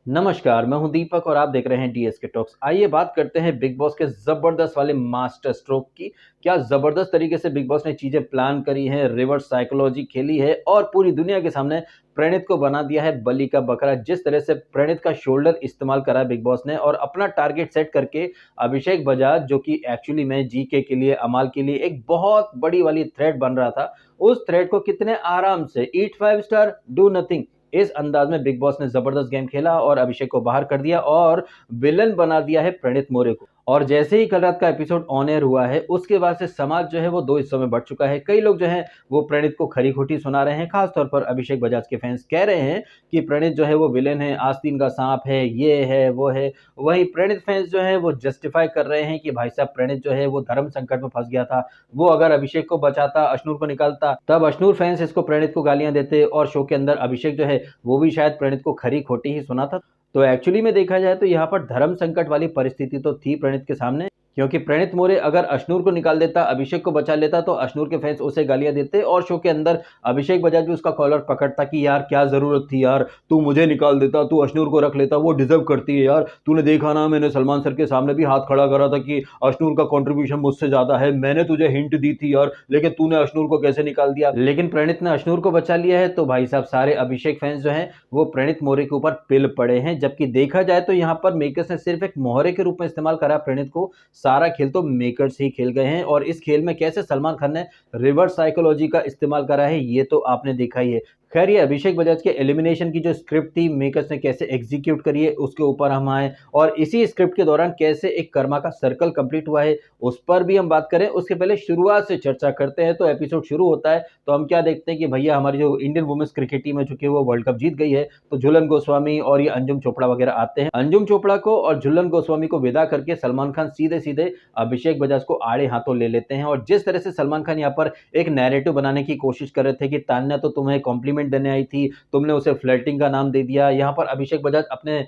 नमस्कार, मैं हूं दीपक और आप देख रहे हैं डीएसके टॉक्स। आइए बात करते हैं बिग बॉस के ज़बरदस्त वाले मास्टर स्ट्रोक की। क्या ज़बरदस्त तरीके से बिग बॉस ने चीज़ें प्लान करी हैं, रिवर्स साइकोलॉजी खेली है और पूरी दुनिया के सामने प्रणीत को बना दिया है बलि का बकरा। जिस तरह से प्रणीत का शोल्डर इस्तेमाल करा बिग बॉस ने और अपना टारगेट सेट करके अभिषेक बजाज, जो कि एक्चुअली में जीके के लिए, अमाल के लिए एक बहुत बड़ी वाली थ्रेट बन रहा था, उस थ्रेट को कितने आराम से ईट 5 स्टार डू नथिंग इस अंदाज में बिग बॉस ने जबरदस्त गेम खेला और अभिषेक को बाहर कर दिया और विलन बना दिया है प्रणीत मोरे को। और जैसे ही कल रात का एपिसोड ऑन एयर हुआ है, उसके बाद से समाज जो है वो दो हिस्सों में बढ़ चुका है। कई लोग जो हैं वो प्रणीत को खरी खोटी सुना रहे हैं, खास तौर पर अभिषेक बजाज के फैंस कह रहे हैं कि प्रणीत जो है वो विलेन है, आस्तीन का सांप है, ये है वो है। वहीं प्रणीत फैंस जो है वो जस्टिफाई कर रहे हैं कि भाई साहब, प्रणीत जो है वो धर्म संकट में फंस गया था, वो अगर अभिषेक को बचाता, अश्नूर को निकालता, तब अश्नूर फैंस इसको प्रणीत को गालियां देते और शो के अंदर अभिषेक जो है वो भी शायद प्रणीत को खरी खोटी ही सुना था। तो एक्चुअली में देखा जाए तो यहाँ पर धर्म संकट वाली परिस्थिति तो थी प्रणीत के सामने, क्योंकि प्रणीत मोरे अगर अश्नूर को निकाल देता, अभिषेक को बचा लेता, तो अश्नूर के फैंस उसे गालियां देते और शो के अंदर अभिषेक बजाज भी उसका कॉलर पकड़ता कि यार क्या जरूरत थी यार, तू मुझे निकाल देता, तू अश्नूर को रख लेता, वो डिजर्व करती है यार। तूने देखा ना, मैंने सलमान सर के सामने भी हाथ खड़ा करा था कि अश्नूर का कॉन्ट्रीब्यूशन मुझसे ज्यादा है, मैंने तुझे हिंट दी थी यार, लेकिन तूने अश्नूर को कैसे निकाल दिया। लेकिन प्रणीत ने अश्नूर को बचा लिया है, तो भाई साहब सारे अभिषेक फैंस जो हैं वो प्रणीत मोरे के ऊपर पिल पड़े हैं। जबकि देखा जाए तो यहाँ पर मेकर्स ने सिर्फ एक मोहरे के रूप में इस्तेमाल करा प्रणीत को, सारा खेल तो मेकर्स ही खेल गए हैं। और इस खेल में कैसे सलमान खान ने रिवर्स साइकोलॉजी का इस्तेमाल करा है ये तो आपने देखा ही है। खैर, ये अभिषेक बजाज के एलिमिनेशन की जो स्क्रिप्ट थी, मेकर्स ने कैसे एग्जीक्यूट करी है उसके ऊपर हम आए, और इसी स्क्रिप्ट के दौरान कैसे एक कर्मा का सर्कल कंप्लीट हुआ है उस पर भी हम बात करें। उसके पहले शुरुआत से चर्चा करते हैं। तो एपिसोड शुरू होता है तो हम क्या देखते हैं कि भैया हमारी जो इंडियन वुमेन्स क्रिकेट टीम है, चूंकि वो वर्ल्ड कप जीत गई है, तो झूलन गोस्वामी और ये अंजुम चोपड़ा वगैरह आते हैं। अंजुम चोपड़ा को और झूलन गोस्वामी को विदा करके सलमान खान सीधे सीधे अभिषेक बजाज को आड़े हाथों ले लेते हैं। और जिस तरह से सलमान खान यहाँ पर एक नैरेटिव बनाने की कोशिश कर रहे थे कि तान्या तो तुम्हें कॉम्प्लीमेंट देने आई थी, तुमने उसे फ्लर्टिंग का नाम दे दिया, यहाँ पर अभिषेक बजाज अपने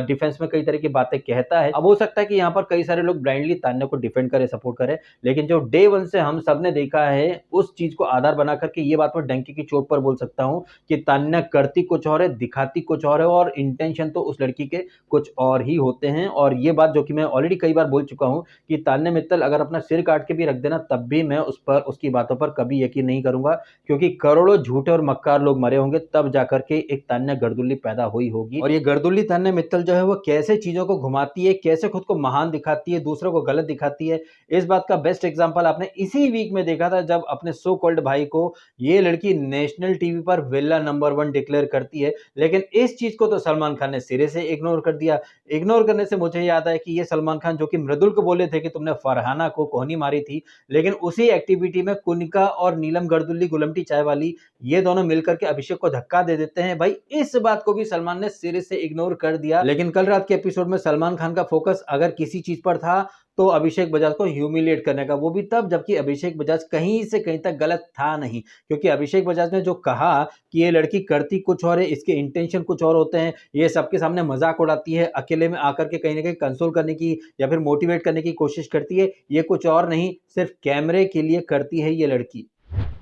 डिफेंस में कई तरह की बातें कहता है। अब हो सकता है कि यहाँ पर कई सारे लोग ब्लाइंडली तान्या को डिफेंड करे, सपोर्ट करे, लेकिन जो डे वन से हम सब ने देखा है उस चीज को आधार बना करके ये बात मैं डंकी की चोट पर बोल सकता हूं कि तान्या करती कुछ और है, दिखाती कुछ और है, और इंटेंशन तो उस लड़की के कुछ और ही होते हैं। और ये बात जो कि मैं ऑलरेडी कई बार बोल चुका हूं कि तान्या मित्तल अगर अपना सिर काट के भी रख देना, तब भी मैं उस पर, उसकी बातों पर कभी यकीन नहीं करूंगा, क्योंकि करोड़ों झूठे और मक्कार लोग मरे होंगे तब जाकर के एक तान्या गर्दुल्ली पैदा हुई होगी। और ये गर्दुल्ली तान्या मित्तल जो है वो कैसे चीजों को घुमाती है, कैसे खुद को महान दिखाती है, दूसरों को गलत दिखाती है, इस बात का बेस्ट एग्जांपल आपने इसी वीक में देखा था जब अपने सो कॉल्ड भाई को ये लड़की नेशनल टीवी पर विला नंबर 1 डिक्लेयर करती है। लेकिन इस चीज को तो सलमान खान ने सिरे से इग्नोर कर दिया। इग्नोर करने से मुझे याद है कि ये सलमान खान जो कि मृदुल को बोले थे कि तुमने फरहाना को कोहनी मारी थी, लेकिन उसी एक्टिविटी में कुनिका और नीलम गर्दुल्ली गुलमटी चाय वाली ये दोनों मिलकर के अभिषेक को धक्का दे देते हैं। भाई इस बात को भी सलमान ने सिरे से इग्नोर कर दिया। लेकिन कल रात के एपिसोड में सलमान खान का फोकस अगर किसी चीज पर था तो अभिषेक बजाज को ह्यूमिलिएट करने का, वो भी तब जबकि अभिषेक बजाज कहीं से कहीं तक गलत था नहीं। क्योंकि अभिषेक बजाज ने जो कहा कि ये लड़की करती कुछ और है, इसके इंटेंशन कुछ और होते हैं, ये सबके सामने मजाक उड़ाती है, अकेले में आकर के कहीं ना कहीं कंसोल करने की या फिर मोटिवेट करने की कोशिश करती है, ये कुछ और नहीं, सिर्फ कैमरे के लिए करती है ये लड़की।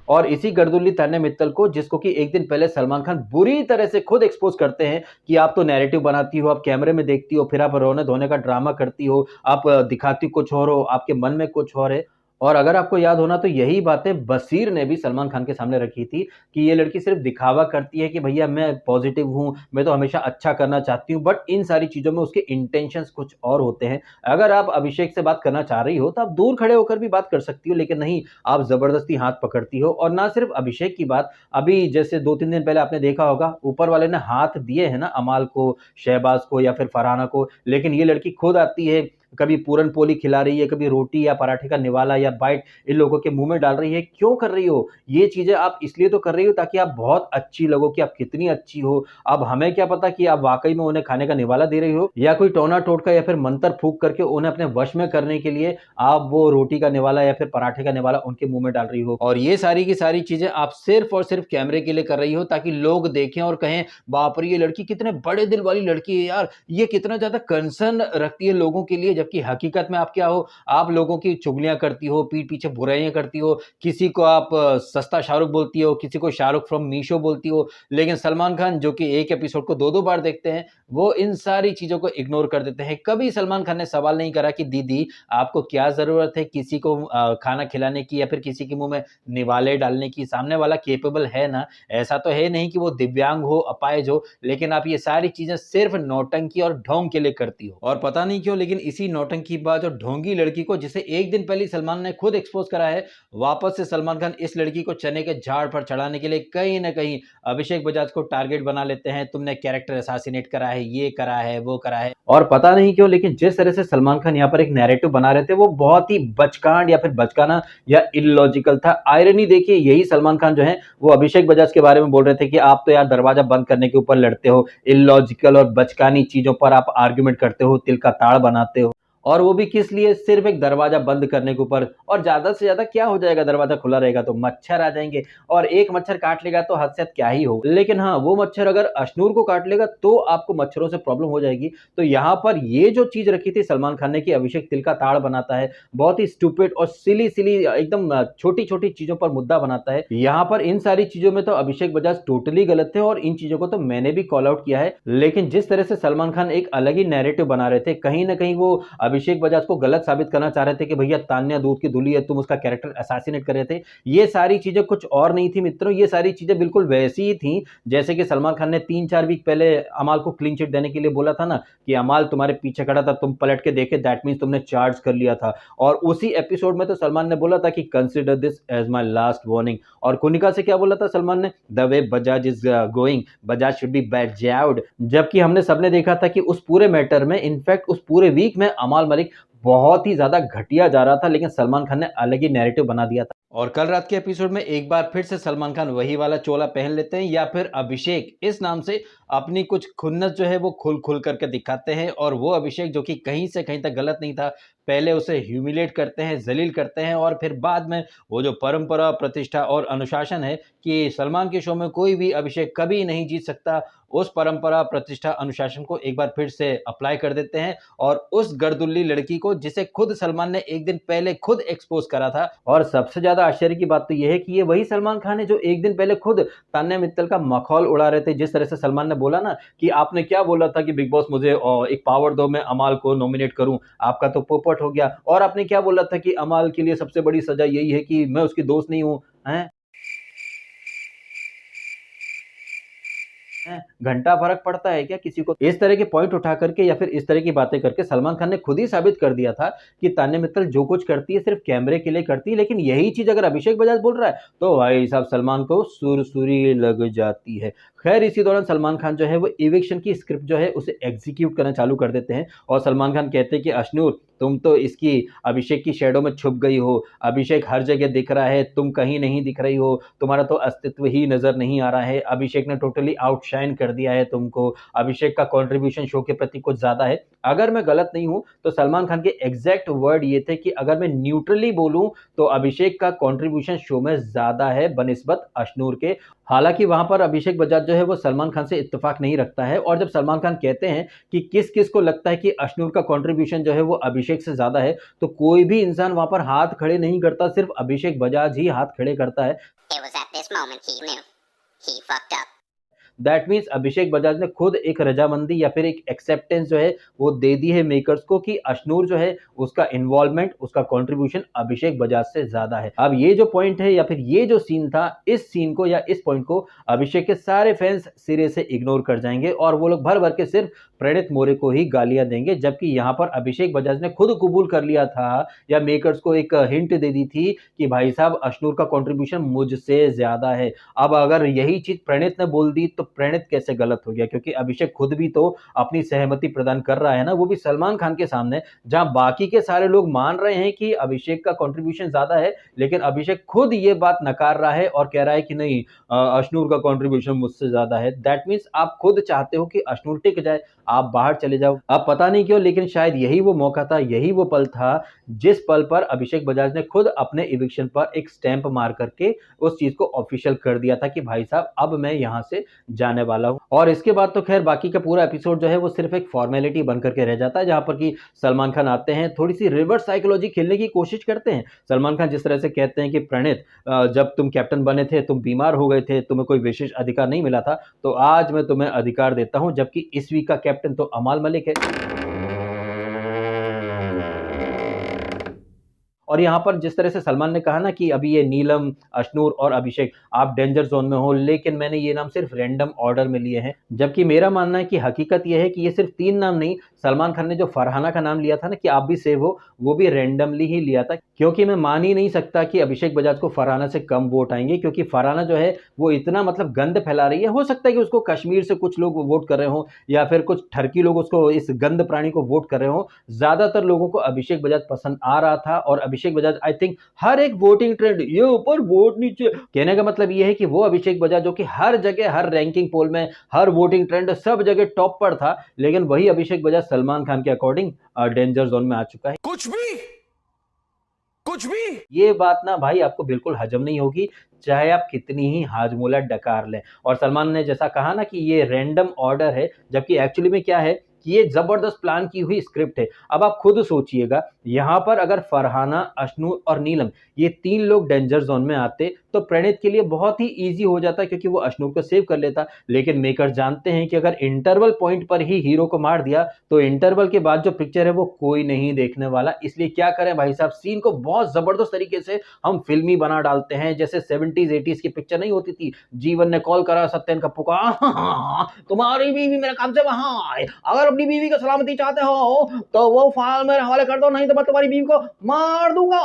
और इसी गर्दुल्ली तान्या मित्तल को, जिसको कि एक दिन पहले सलमान खान बुरी तरह से खुद एक्सपोज करते हैं कि आप तो नैरेटिव बनाती हो, आप कैमरे में देखती हो, फिर आप रोने धोने का ड्रामा करती हो, आप दिखाती कुछ और हो, आपके मन में कुछ और है। और अगर आपको याद होना तो यही बातें बसीर ने भी सलमान खान के सामने रखी थी कि ये लड़की सिर्फ दिखावा करती है कि भैया मैं पॉजिटिव हूं, मैं तो हमेशा अच्छा करना चाहती हूं, बट इन सारी चीजों में उसके इंटेंशंस कुछ और होते हैं। अगर आप अभिषेक से बात करना चाह रही हो तो आप दूर खड़े होकर भी बात कर सकती हो, लेकिन नहीं, आप जबरदस्ती हाथ पकड़ती हो। और ना सिर्फ अभिषेक की बात, अभी जैसे 2-3 दिन पहले आपने देखा होगा ऊपर वाले ने हाथ दिए हैं ना अमाल को, शहबाज को या फिर फरहाना को, लेकिन ये लड़की खुद आती है, कभी पूरन पोली खिला रही है, कभी रोटी या पराठे का निवाला या बाइट इन लोगों के मुंह में डाल रही है। क्यों कर रही हो ये चीजें? आप इसलिए तो कर रही हो ताकि आप बहुत अच्छी लगो, कि आप कितनी अच्छी हो। अब हमें क्या पता कि आप वाकई में उन्हें खाने का निवाला दे रही हो, या कोई टोना टोटका या फिर मंत्र फूक करके उन्हें अपने वश में करने के लिए आप वो रोटी का निवाला या फिर पराठे का निवाला उनके मुंह में डाल रही हो। और ये सारी की सारी चीजें आप सिर्फ और सिर्फ कैमरे के लिए कर रही हो, ताकि लोग देखें और कहें बाप रे, ये लड़की कितने बड़े दिल वाली लड़की है यार, ये कितना ज्यादा कंसर्न रखती है लोगों के लिए। जबकि हकीकत में आप क्या हो, आप लोगों की चुगलियाँ करती हो, पीठ पीछे बुराइयाँ करती हो, किसी को आप सस्ता शाहरुख बोलती हो, किसी को शाहरुख फ्रॉम मीशो बोलती हो, लेकिन सलमान खान जो कि एक एपिसोड को 2-2 बार देखते हैं, वो इन सारी चीज़ों को इग्नोर कर देते हैं। कभी सलमान खान ने सवाल नहीं करा कि दीदी आपको क्या ज़रूरत है किसी को खाना खिलाने की या फिर किसी के मुँह में निवाले डालने की, सामने वाला कैपेबल है ना, ऐसा तो है नहीं कि वो दिव्यांग हो, अपाहिज हो, लेकिन आप ये सारी चीज़ें सिर्फ़ नौटंकी और ढोंग के लिए करती हो। और पता नहीं क्यों लेकिन इसी नौटंकीबाज़ और ढोंगी लड़की को जिसे एक दिन पहले सलमान ने खुद एक्सपोज़ करा है, वापस से सलमान खान इस लड़की को चने के झाड़ पर चढ़ाने के लिए कहीं न कहीं अभिषेक बजाज को टारगेट बना लेते हैं। तुमने कैरेक्टर असैसिनेट करा है, ये करा है, वो करा है। और पता नहीं क्यों लेकिन जिस तरह से सलमान खान यहाँ पर एक नैरेटिव बना रहे थे, वो बहुत ही बचकांड या फिर बचकाना या इलॉजिकल था। आयरनी देखिए, यही सलमान खान जो है वो अभिषेक बजाज के बारे में बोल रहे थे कि आप तो यार दरवाजा बंद करने के ऊपर लड़ते हो, इलॉजिकल और बचकानी चीज़ों पर आप आर्गुमेंट करते हो, तिल का ताड़ बनाते हो। और वो भी किस लिए? सिर्फ़ एक दरवाज़ा बंद करने के ऊपर। और ज़्यादा से ज़्यादा क्या हो जाएगा, दरवाज़ा खुला रहेगा तो मच्छर आ जाएँगे और एक मच्छर काट लेगा तो हद से हद क्या ही हो। लेकिन हाँ, वो मच्छर अगर अशनूर को काट लेगा तो आपको मच्छरों से प्रॉब्लम हो जाएगी। तो यहाँ पर ये जो चीज़ रखी थी सलमान खान ने कि अभिषेक तिल का ताड़ बनाता है, बहुत ही स्टूपिड और सिली एकदम छोटी-छोटी चीज़ों पर मुद्दा बनाता है। यहाँ पर इन सारी चीज़ों में तो अभिषेक बजाज टोटली गलत थे और इन चीज़ों को तो मैंने भी कॉल आउट किया है। लेकिन जिस तरह से सलमान खान एक अलग ही नैरेटिव बना रहे थे, कहीं न कहीं वो अभिषेक बजाज को गलत साबित करना चाह रहे थे कि भैया तान्या दूध की धुली है, तुम उसका कैरेक्टर असैसिनेट कर रहे थे। ये सारी चीज़ें कुछ और नहीं थी मित्रों, ये सारी चीज़ें बिल्कुल वैसी ही थी जैसे कि सलमान खान ने 3-4 वीक पहले अमाल को क्लीन चिट देने के लिए बोला था ना कि अमाल तुम्हारे पीछे खड़ा था, तुम पलट के देखे दैट मीन्स तुमने चार्ज कर लिया था। और उसी एपिसोड में तो सलमान ने बोला था कि consider this as my last warning. और कुनिका से क्या बोला था सलमान ने? The way Bajaj is going, Bajaj should be बजाउड। जबकि हमने सबने देखा था कि उस पूरे मैटर में इनफैक्ट उस पूरे वीक में अमाल मलिक बहुत ही ज़्यादा घटिया जा रहा था, लेकिन सलमान खान ने अलग ही नैरेटिव बना दिया था। और कल रात के एपिसोड में एक बार फिर से सलमान खान वही वाला चोला पहन लेते हैं या फिर अभिषेक इस नाम से अपनी कुछ खुन्नस जो है वो खुल करके दिखाते हैं। और वो अभिषेक जो कि कहीं से कहीं तक गलत नहीं था, पहले उसे ह्यूमिलेट करते हैं, ज़लील करते हैं और फिर बाद में वो जो परंपरा, प्रतिष्ठा और अनुशासन है कि सलमान के शो में कोई भी अभिषेक कभी नहीं जीत सकता, उस परंपरा, प्रतिष्ठा, अनुशासन को एक बार फिर से अप्लाई कर देते हैं। और उस गर्दुल्ली लड़की को जिसे खुद सलमान ने एक दिन पहले खुद एक्सपोज़ करा था। और सबसे ज़्यादा आश्चर्य की बात तो ये है कि ये वही सलमान खान है जो एक दिन पहले खुद तान्या मित्तल का मखौल उड़ा रहे थे। जिस तरह से सलमान ने बोला ना कि आपने क्या बोला था कि बिग बॉस मुझे एक पावर दो, मैं अमाल को नॉमिनेट करूं, आपका तो पोपट हो गया। और आपने क्या बोला था कि अमाल के लिए सबसे बड़ी सजा यही है कि मैं उसकी दोस्त नहीं हूं, हैं? घंटा फर्क पड़ता है क्या किसी को? इस तरह के पॉइंट उठा करके या फिर इस तरह की बातें करके सलमान खान ने खुद ही साबित कर दिया था कि तान्या मित्तल जो कुछ करती है सिर्फ कैमरे के लिए करती है। लेकिन यही चीज अगर अभिषेक बजाज बोल रहा है तो भाई साहब सलमान को सुरसुरी लग जाती है। खैर इसी दौरान सलमान खान जो है वो इविक्शन की स्क्रिप्ट जो है उसे एग्जीक्यूट करना चालू कर देते हैं। और सलमान खान कहते हैं कि अश्नूर तुम तो इसकी अभिषेक की शेडो में छुप गई हो, अभिषेक हर जगह दिख रहा है, तुम कहीं नहीं दिख रही हो, तुम्हारा तो अस्तित्व ही नजर नहीं आ रहा है, अभिषेक ने टोटली आउटशाइन कर दिया है तुमको, अभिषेक का कंट्रीब्यूशन शो के प्रति कुछ ज्यादा है। अगर मैं गलत नहीं हूं तो सलमान खान के एग्जैक्ट वर्ड ये थे कि अगर मैं न्यूट्रली बोलूं तो अभिषेक का कंट्रीब्यूशन शो में ज्यादा है बनिस्बत अश्नूर के। हालांकि वहां पर अभिषेक बजाज जो है वो सलमान खान से इत्तेफाक नहीं रखता है। और जब सलमान खान कहते हैं कि किस किस को लगता है कि अश्नूर का कंट्रीब्यूशन जो है वो अभिषेक से ज्यादा है, तो कोई भी इंसान वहां पर हाथ खड़े नहीं करता, सिर्फ अभिषेक बजाज ही हाथ खड़े करता है। It was at this moment he knew. He fucked up. That means Abhishek Bajaj ने खुद एक रजामंदी या फिर एक एक्सेप्टेंस जो है वो दे दी है मेकर्स को कि अश्नूर जो है उसका इन्वॉल्वमेंट, उसका कंट्रीब्यूशन अभिषेक बजाज से ज्यादा है। अब ये जो पॉइंट है या फिर ये जो सीन था, इस सीन को या इस पॉइंट को अभिषेक के सारे फैंस सिरे से इग्नोर कर जाएंगे और वो लोग भर भर के सिर्फ प्रणीत मोरे को ही गालियां देंगे। जबकि यहाँ पर अभिषेक बजाज ने खुद कबूल कर लिया था या मेकर्स को एक हिंट दे दी थी कि भाई साहब अश्नूर का कंट्रीब्यूशन मुझसे ज्यादा है। अब अगर यही चीज प्रणीत ने बोल दी तो प्रणीत कैसे गलत हो गया, क्योंकि अभिषेक खुद भी तो अपनी सहमति प्रदान कर रहा है ना, वो भी सलमान खान के सामने, जहां बाकी के सारे लोग मान रहे हैं कि अभिषेक का कंट्रीब्यूशन ज्यादा है, लेकिन अभिषेक खुद ये बात नकार रहा है और कह रहा है कि नहीं अश्नूर का कंट्रीब्यूशन मुझसे ज्यादा है। दैट मीन्स आप खुद चाहते हो कि अश्नूर टिक जाए, आप बाहर चले जाओ। अब पता नहीं क्यों लेकिन शायद यही वो मौका था, यही वो पल था जिस पल पर अभिषेक बजाज ने खुद अपने इविक्शन पर एक स्टैंप मार करके उस चीज को ऑफिशियल कर दिया था कि भाई साहब अब मैं यहां से जाने वाला हूँ। और इसके बाद तो खैर बाकी का पूरा एपिसोड जो है वो सिर्फ एक फॉर्मेलिटी बन करके रह जाता है, जहाँ पर कि सलमान खान आते हैं, थोड़ी सी रिवर्स साइकोलॉजी खेलने की कोशिश करते हैं। सलमान खान जिस तरह से कहते हैं कि प्रणीत, जब तुम कैप्टन बने थे तुम बीमार हो गए थे, तुम्हें कोई विशेष अधिकार नहीं मिला था, तो आज मैं तुम्हें अधिकार देता हूं, जबकि इस वीक का कैप्टन तो अमाल मलिक है। और यहाँ पर जिस तरह से सलमान ने कहा ना कि अभी ये नीलम, अश्नूर और अभिषेक आप डेंजर जोन में हो, लेकिन मैंने ये नाम सिर्फ रैंडम ऑर्डर में लिए हैं, जबकि मेरा मानना है कि हकीकत ये है कि ये सिर्फ 3 नाम नहीं, सलमान खान ने जो फरहाना का नाम लिया था ना कि आप भी सेव हो, वो भी रैंडमली ही लिया था, क्योंकि मैं मान ही नहीं सकता कि अभिषेक बजाज को फरहाना से कम वोट आएंगे, क्योंकि फरहाना जो है वो इतना मतलब गंद फैला रही है। हो सकता है कि उसको कश्मीर से कुछ लोग वोट कर रहे हो, या फिर कुछ ठरकी लोग उसको, इस गंद प्राणी को वोट कर रहे हो। ज्यादातर लोगों को अभिषेक बजाज पसंद आ रहा था, और अभिषेक बजाज आई थिंक हर एक वोटिंग ट्रेंड, ये ऊपर वोट नीचे, कहने का मतलब ये है कि वो अभिषेक बजाज जो कि हर जगह, हर रैंकिंग पोल में, हर वोटिंग ट्रेंड, सब जगह टॉप पर था, लेकिन वही अभिषेक बजाज सलमान खान के अकॉर्डिंग डेंजर जोन में आ चुका है। कुछ भी ये बात ना भाई आपको बिल्कुल हजम नहीं होगी, चाहे आप कितनी ही हाजमोला डकार लें। और सलमान ने जैसा कहा ना कि ये रैंडम ऑर्डर है, जबकि एक्चुअली में क्या है कि ये जबरदस्त प्लान की हुई स्क्रिप्ट है। अब आप खुद सोचिएगा, यहां पर अगर फरहाना, अश्नूर और नीलम ये 3 लोग डेंजर जोन में आते तो प्रणीत के लिए बहुत ही इजी हो जाता, क्योंकि वो अश्नूर को सेव कर लेता। लेकिन मेकर जानते हैं कि अगर इंटरवल पॉइंट पर ही हीरो को मार दिया तो इंटरवल के बाद जो पिक्चर है वो कोई नहीं देखने वाला। इसलिए क्या करें भाई साहब, सीन को बहुत जबरदस्त तरीके से हम फिल्मी बना डालते हैं, जैसे 70s 80s की पिक्चर नहीं होती थी, जीवन ने कॉल करा सत्यन का पुकार, तुम्हारी बीवी मेरे काम से वहां आए, अगर अपनी बीवी को सलामती चाहते हो तो वो फाइल मेरे हवाले कर दो, नहीं तो मैं तुम्हारी बीवी को मार दूंगा।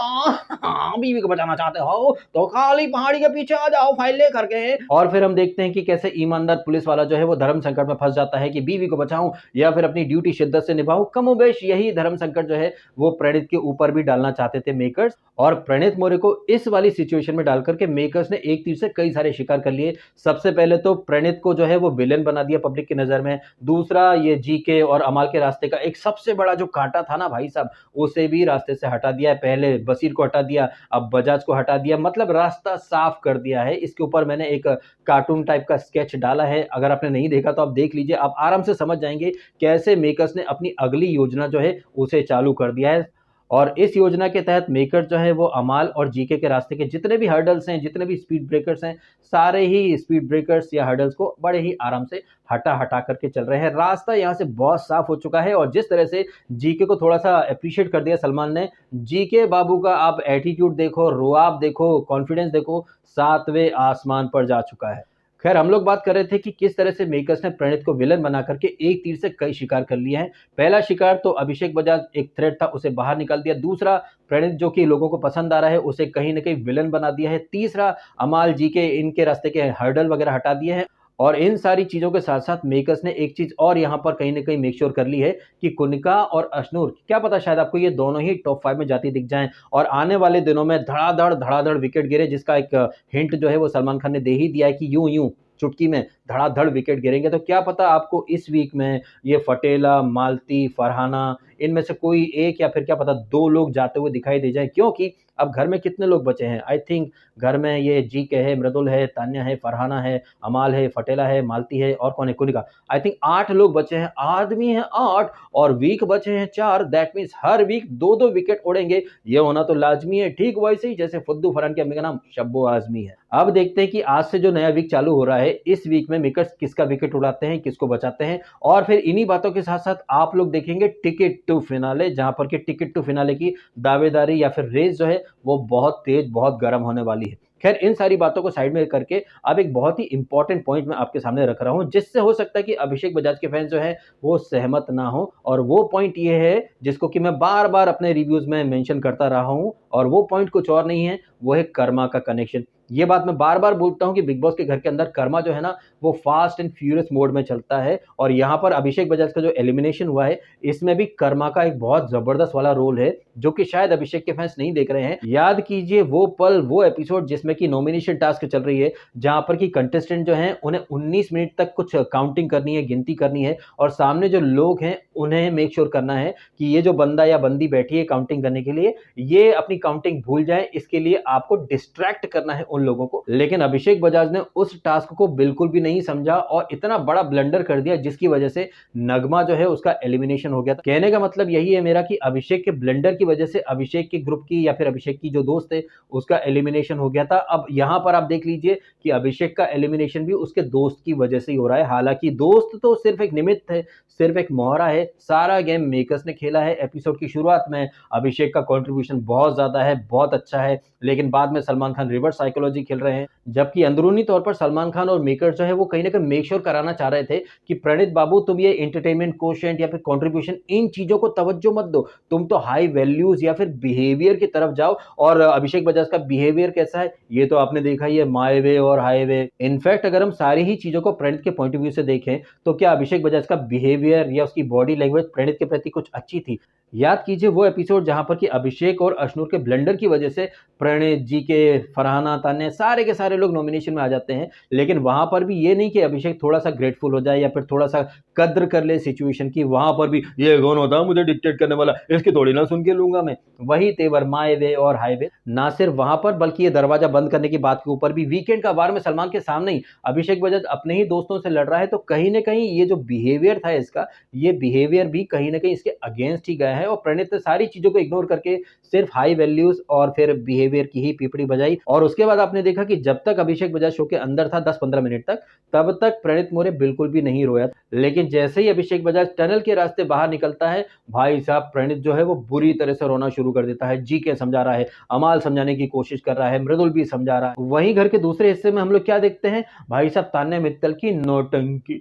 बीवी को बचाना चाहते हो तो खाली पहाड़ी के पीछे आ जाओ फाइल ले करके। और फिर हम देखते हैं कि कैसे ईमानदार पुलिस वाला जो है वो धर्म संकट में फंस जाता है कि बीवी को बचाऊं या फिर अपनी ड्यूटी शिद्दत से निभाऊं। कमोबेश यही धर्म संकट जो है वो प्रणीत के ऊपर भी डालना चाहते थे मेकर्स, और प्रणीत मोरे को इस वाली सिचुएशन में डालकर के मेकर्स ने एक तीर से कई सारे शिकार कर लिए। सबसे पहले तो प्रणीत को जो है वो विलेन बना दिया पब्लिक की नजर में। दूसरा, ये जीके और अमाल के रास्ते का एक सबसे बड़ा जो कांटा था ना भाई साहब, उसे भी रास्ते से हटा दिया है। पहले बसीर को हटा दिया, अब बजाज को हटा दिया, मतलब रास्ता साफ कर दिया है। इसके ऊपर मैंने एक कार्टून टाइप का स्केच डाला है, अगर आपने नहीं देखा तो आप देख लीजिए, आप आराम से समझ जाएंगे कैसे मेकर्स ने अपनी अगली योजना जो है उसे चालू कर दिया है। और इस योजना के तहत मेकर जो है वो अमाल और जीके के रास्ते के जितने भी हर्डल्स हैं, जितने भी स्पीड ब्रेकर्स हैं, सारे ही स्पीड ब्रेकर्स या हर्डल्स को बड़े ही आराम से हटा हटा करके चल रहे हैं। रास्ता यहाँ से बहुत साफ हो चुका है, और जिस तरह से जीके को थोड़ा सा अप्रिशिएट कर दिया सलमान ने, जीके बाबू का आप एटीट्यूड देखो, रुआब देखो, कॉन्फिडेंस देखो, 7वें आसमान पर जा चुका है। खैर, हम लोग बात कर रहे थे कि किस तरह से मेकर्स ने प्रणीत को विलन बना करके एक तीर से कई शिकार कर लिए हैं। पहला शिकार तो अभिषेक बजाज एक थ्रेट था, उसे बाहर निकाल दिया। दूसरा, प्रणीत जो कि लोगों को पसंद आ रहा है, उसे कहीं ना कहीं विलन बना दिया है। तीसरा, अमाल जी के इनके रास्ते के हर्डल वगैरह हटा दिए हैं। और इन सारी चीजों के साथ साथ मेकर्स ने एक चीज और यहाँ पर कहीं ना कहीं मेक श्योर कर ली है कि कुनिका और अश्नूर, क्या पता शायद आपको ये दोनों ही टॉप 5 में जाती दिख जाएं, और आने वाले दिनों में धड़ाधड़ विकेट गिरे, जिसका एक हिंट जो है वो सलमान खान ने दे ही दिया है कि यूं यूं चुटकी में धड़ाधड़ विकेट गिरेंगे। तो क्या पता आपको इस वीक में ये फटेला, मालती, फरहाना, इनमें से कोई एक या फिर क्या पता 2 लोग जाते हुए दिखाई दे जाए, क्योंकि अब घर में कितने लोग बचे हैं? आई थिंक घर में ये जीके है, मृदुल है, तान्या है, फरहाना है, अमाल है, फटेला है, मालती है, और कौन है? कुनिका। आई थिंक 8 लोग बचे हैं, आदमी हैं 8 और वीक बचे हैं 4। दैट मीन्स हर वीक 2-2 विकेट उड़ेंगे, ये होना तो लाजमी है। ठीक वैसे ही जैसे फुद्दू फरहान के अम्मी का नाम शब्बो आजमी है। अब देखते हैं कि आज से जो नया वीक चालू हो रहा है, इस वीक में मेकर्स किसका विकेट उड़ाते हैं, किसको बचाते हैं। और फिर इन्हीं बातों के साथ साथ आप लोग देखेंगे टिकट टू फिनाले, जहां पर कि टिकट टू फिनाले की दावेदारी या फिर रेस जो है वो बहुत तेज, बहुत गर्म होने वाली है। खैर, इन सारी बातों को साइड में करके अब एक बहुत ही इंपॉर्टेंट पॉइंट मैं आपके सामने रख रहा हूं, जिससे हो सकता है कि अभिषेक बजाज के फैंस जो है वो सहमत ना हो। और वो पॉइंट ये है जिसको कि मैं बार बार अपने रिव्यूज में मेंशन करता रहा हूं, और वो पॉइंट कुछ और नहीं है, वो है कर्मा का कनेक्शन। ये बात मैं बार बार बोलता हूं कि बिग बॉस के घर के अंदर कर्मा जो है ना वो फास्ट एंड फ्यूरियस मोड में चलता है, और यहाँ पर अभिषेक बजाज का जो एलिमिनेशन हुआ है इसमें भी कर्मा का एक बहुत जबरदस्त वाला रोल है, जो कि शायद अभिषेक के फैंस नहीं देख रहे हैं। याद कीजिए वो पल, वो एपिसोड जिसमें कि नॉमिनेशन टास्क चल रही है, जहां पर कि कंटेस्टेंट जो हैं उन्हें 19 मिनट तक कुछ काउंटिंग करनी है, गिनती करनी है, और सामने जो लोग हैं उन्हें मेक श्योर करना है कि ये जो बंदा या बंदी बैठी है काउंटिंग करने के लिए, ये अपनी काउंटिंग भूल जाए। इसके लिए आपको डिस्ट्रैक्ट करना है उन लोगों को, लेकिन अभिषेक बजाज ने उस टास्क को बिल्कुल भी नहीं समझा और इतना बड़ा ब्लंडर कर दिया जिसकी वजह से नगमा जो है उसका एलिमिनेशन हो गया था। कहने का मतलब यही है मेरा कि अभिषेक के ब्लंडर की वजह से अभिषेक के ग्रुप की या फिर अभिषेक की जो दोस्त है उसका एलिमिनेशन हो गया था। अब यहां पर आप देख लीजिए कि अभिषेक का एलिमिनेशन भी उसके दोस्त की वजह से ही हो रहा है। हालांकि दोस्त तो सिर्फ एक निमित्त है, सिर्फ एक मोहरा है। सारा गेम मेकर्स ने खेला है। एपिसोड की शुरुआत में अभिषेक का कंट्रीब्यूशन बहुत ज्यादा है, बहुत अच्छा है, लेकिन बाद में सलमान खान रिवर्स साइकोलॉजी खेल रहे हैं, जबकि अंदरूनी तौर पर सलमान खान और मेकर जो है वो कहीं ना कहीं मेक श्योर कराना चाह रहे थे कि प्रणीत बाबू तुम ये एंटरटेनमेंट कोशेंट या फिर कंट्रीब्यूशन इन चीजों को तवज्जो मत दो, तुम तो हाई वैल्यूज या फिर बिहेवियर की तरफ जाओ। और अभिषेक बजाज का बिहेवियर कैसा है ये तो आपने देखा ही है, माई वे और हाईवे। इनफैक्ट अगर हम सारी ही चीजों को प्रणीत के पॉइंट ऑफ व्यू से देखें तो क्या अभिषेक बजाज का बिहेवियर या उसकी बॉडी लैंग्वेज प्रणीत के प्रति कुछ अच्छी थी? याद कीजिए वो एपिसोड जहां पर कि अभिषेक और अश्नूर के ब्लंडर की वजह से प्रणीत जी के, फरहाना, तान्या, सारे के सारे लोग नॉमिनेशन में आ जाते हैं, लेकिन वहां पर भी ये नहीं कि अभिषेक थोड़ा सा ग्रेटफुल हो जाए या फिर थोड़ा सा कद्र कर ले सिचुएशन की। वहां पर भी ये कौन होता है मुझे डिक्टेट करने वाला, इसकी थोड़ी ना सुन के लूंगा मैं। वही तेवर माय वे और हाईवे। ना सिर्फ वहां पर बल्कि ये दरवाजा बंद करने की बात के ऊपर भी वीकेंड का वार में सलमान के सामने ही अभिषेक बजाज अपने ही दोस्तों से लड़ रहा है, तो कहीं ना कहीं ये जो बिहेवियर था इसका, ये बिहेवियर भी कहीं ना कहीं इसके अगेंस्ट ही गया है। और प्रणीत ने सारी चीजों को इग्नोर करके सिर्फ हाई वैल्यूज और फिर बिहेवियर की ही पीपड़ी बजाई। और उसके बाद आपने देखा कि जब तक अभिषेक बजाज शो के अंदर था 10-15 मिनट तक, तब तक प्रणीत मोरे बिल्कुल भी नहीं रोया, लेकिन जैसे ही अभिषेक बजाज टनल के रास्ते बाहर निकलता है, भाई साहब प्रणीत जो है वो बुरी तरह से रोना शुरू कर देता है। जी के समझा रहा है, अमाल समझाने की कोशिश कर रहा है, मृदुल भी समझा रहा है। वहीं घर के दूसरे हिस्से में हम लोग क्या देखते हैं, भाई साहब तान्या मित्तल की नौटंकी।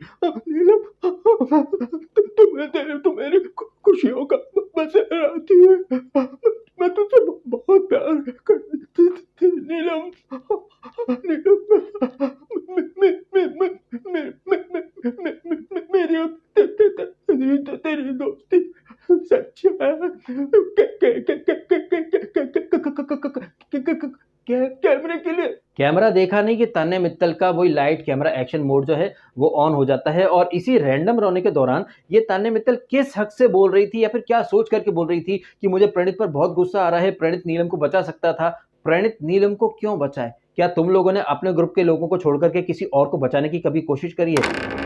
तुम मेरी खुशियों का बसेरा थी, मैं तुझसे बहुत प्यार करती थी नीलम। मेरी और तेरी दोस्ती सच है। कैमरे के लिए कैमरा देखा नहीं कि तान्या मित्तल का वही लाइट कैमरा एक्शन मोड जो है वो ऑन हो जाता है, और इसी रैंडम रोने के दौरान ये तान्या मित्तल किस हक से बोल रही थी या फिर क्या सोच करके बोल रही थी कि मुझे प्रणीत पर बहुत गुस्सा आ रहा है, प्रणीत नीलम को बचा सकता था, प्रणीत नीलम को क्यों बचाए? क्या तुम लोगों ने अपने ग्रुप के लोगों को छोड़ करके किसी और को बचाने की कभी कोशिश करी है?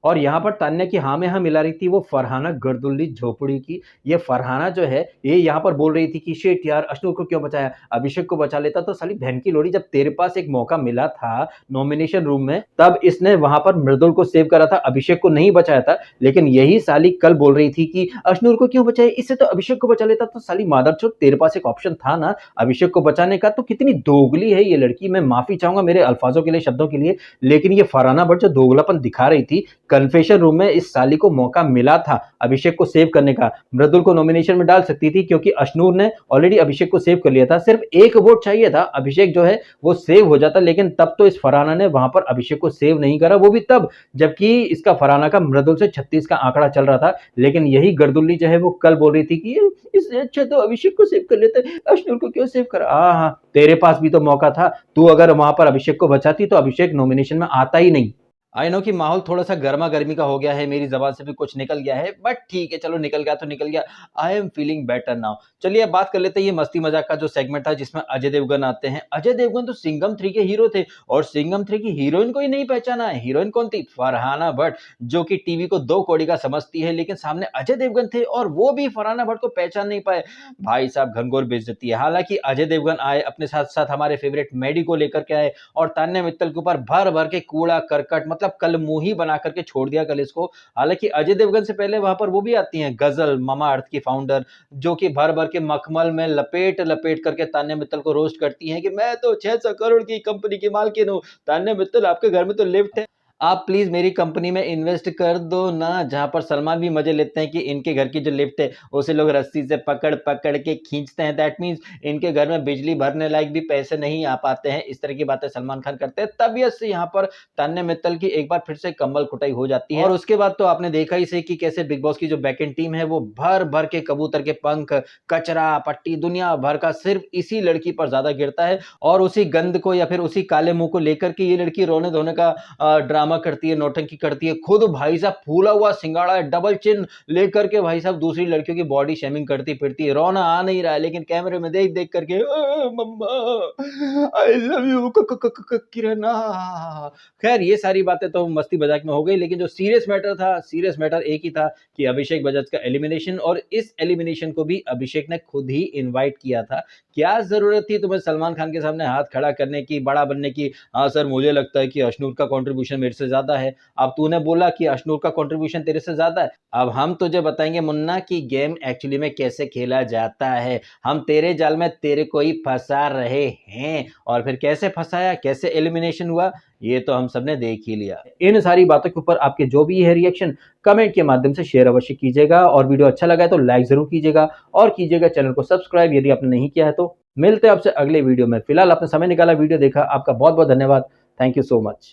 और यहाँ पर तान्या की हाँ में हाँ मिला रही थी वो फरहाना गर्दुल्ली झोपड़ी की। ये फरहाना जो है ये यहाँ पर बोल रही थी कि शिट यार अश्नूर को क्यों बचाया, अभिषेक को बचा लेता तो साली बहन की लोड़ी, जब तेरे पास एक मौका मिला था नॉमिनेशन रूम में तब इसने वहां पर मृदुल को सेव करा था, अभिषेक को नहीं बचाया था। लेकिन यही साली कल बोल रही थी कि अश्नूर को क्यों बचाए, इससे तो अभिषेक को बचा लेता। तो साली मादरचोद तेरे पास एक ऑप्शन था ना अभिषेक को बचाने का। तो कितनी दोगली है ये लड़की, मैं माफी चाहूंगा मेरे अल्फाजों के लिए, शब्दों के लिए, लेकिन ये फरहाना बट जो दोगलापन दिखा रही थी, कन्फेशन रूम में इस साली को मौका मिला था अभिषेक को सेव करने का, मृदुल को नॉमिनेशन में डाल सकती थी क्योंकि अश्नूर ने ऑलरेडी अभिषेक को सेव कर लिया था, सिर्फ एक वोट चाहिए था, अभिषेक जो है वो सेव हो जाता। लेकिन तब तो इस फरहाना ने वहां पर अभिषेक को सेव नहीं करा, वो भी तब जबकि इसका फरहाना का मृदुल से 36 का आंकड़ा चल रहा था। लेकिन यही गर्दुल्ली जो है वो कल बोल रही थी कि इससे अच्छा तो अभिषेक को सेव कर लेते, अश्नूर को क्यों सेव करा। हाँ, तेरे पास भी तो मौका था, तू अगर वहां पर अभिषेक को बचाती तो अभिषेक नॉमिनेशन में आता ही नहीं। आई नो कि माहौल थोड़ा सा गर्मा गर्मी का हो गया है, मेरी जबान से भी कुछ निकल गया है, बट ठीक है चलो, निकल गया तो निकल गया। I am feeling better now. चलिए अब बात कर लेते हैं ये मस्ती मजाक का जो सेगमेंट था जिसमें अजय देवगन आते हैं। अजय देवगन तो सिंघम 3 के हीरो थे और सिंघम 3 की हीरोइन को ही नहीं पहचाना है। हीरोइन कौन थी? फरहाना भट्ट, जो कि टीवी को 2 कौड़ी का समझती है, लेकिन सामने अजय देवगन थे और वो भी फरहाना भट्ट को पहचान नहीं पाए। भाई साहब घनघोर बेइज्जती है। हालांकि अजय देवगन आए, अपने साथ साथ हमारे फेवरेट मेडी को लेकर के आए और तान्या मित्तल के ऊपर भर भर के कूड़ा करकट, मतलब कलमुही बना करके छोड़ दिया कल इसको। हालांकि अजय देवगन से पहले वहां पर वो भी आती हैं गजल, मामा अर्थ की फाउंडर, जो कि भर भर के मखमल में लपेट लपेट करके तान्या मित्तल को रोस्ट करती हैं कि मैं तो 600 करोड़ की कंपनी की मालकिन हूं। तान्या मित्तल आपके घर में तो लिफ्ट है, आप प्लीज मेरी कंपनी में इन्वेस्ट कर दो ना। जहां पर सलमान भी मजे लेते हैं कि इनके घर की जो लिफ्ट है उसे लोग रस्सी से पकड़ पकड़ के खींचते हैं, दैट मीन्स इनके घर में बिजली भरने लायक भी पैसे नहीं आ पाते हैं। इस तरह की बातें सलमान खान करते हैं। तबीयत से यहाँ पर तान्या मित्तल की एक बार फिर से कम्बल कुटाई हो जाती है। और उसके बाद तो आपने देखा ही से कि कैसे बिग बॉस की जो बैकएंड टीम है वो भर भर के कबूतर के पंख, कचरा, पट्टी, दुनिया भर का सिर्फ इसी लड़की पर ज्यादा गिरता है। और उसी गंद को या फिर उसी काले मुंह को लेकर के ये लड़की रोने धोने का ड्रामा ड्रामा करती है, नौटंकी करती है, खुद भाई साहब फूला हुआ सिंगाड़ा है, डबल चिन लेकर के भाई साहब दूसरी लड़कियों की बॉडी शेमिंग करती फिरती है। रोना आ नहीं रहा है लेकिन कैमरे में देख देख करके मम्मा आई लव यू किरणा। खैर ये सारी बातें तो मस्ती मजाक में हो गई, लेकिन जो सीरियस मैटर था, सीरियस मैटर एक ही था कि अभिषेक बजाज का एलिमिनेशन, और इस एलिमिनेशन को भी अभिषेक ने खुद ही इनवाइट किया था। क्या जरूरत थी तुम्हें सलमान खान के सामने हाथ खड़ा करने की, बड़ा बनने की? हाँ सर मुझे लगता है कि अशनूर का कंट्रीब्यूशन मेरे से ज्यादा है। अब तूने बोला कि अशनूर का कंट्रीब्यूशन तेरे से ज्यादा है, अब हम तुझे बताएंगे मुन्ना कि गेम एक्चुअली में कैसे खेला जाता है। हम तेरे जाल में तेरे को ही फंसा रहे हैं, और फिर कैसे फंसाया, कैसे एलिमिनेशन हुआ, ये तो हम सबने देख ही लिया। इन सारी बातों के ऊपर आपके जो भी है रिएक्शन कमेंट के माध्यम से शेयर अवश्य कीजिएगा, और वीडियो अच्छा लगा है तो लाइक जरूर कीजिएगा, और कीजिएगा चैनल को सब्सक्राइब यदि आपने नहीं किया है तो। मिलते हैं आपसे अगले वीडियो में। फिलहाल आपने समय निकाला, वीडियो देखा, आपका बहुत बहुत धन्यवाद। Thank you so much.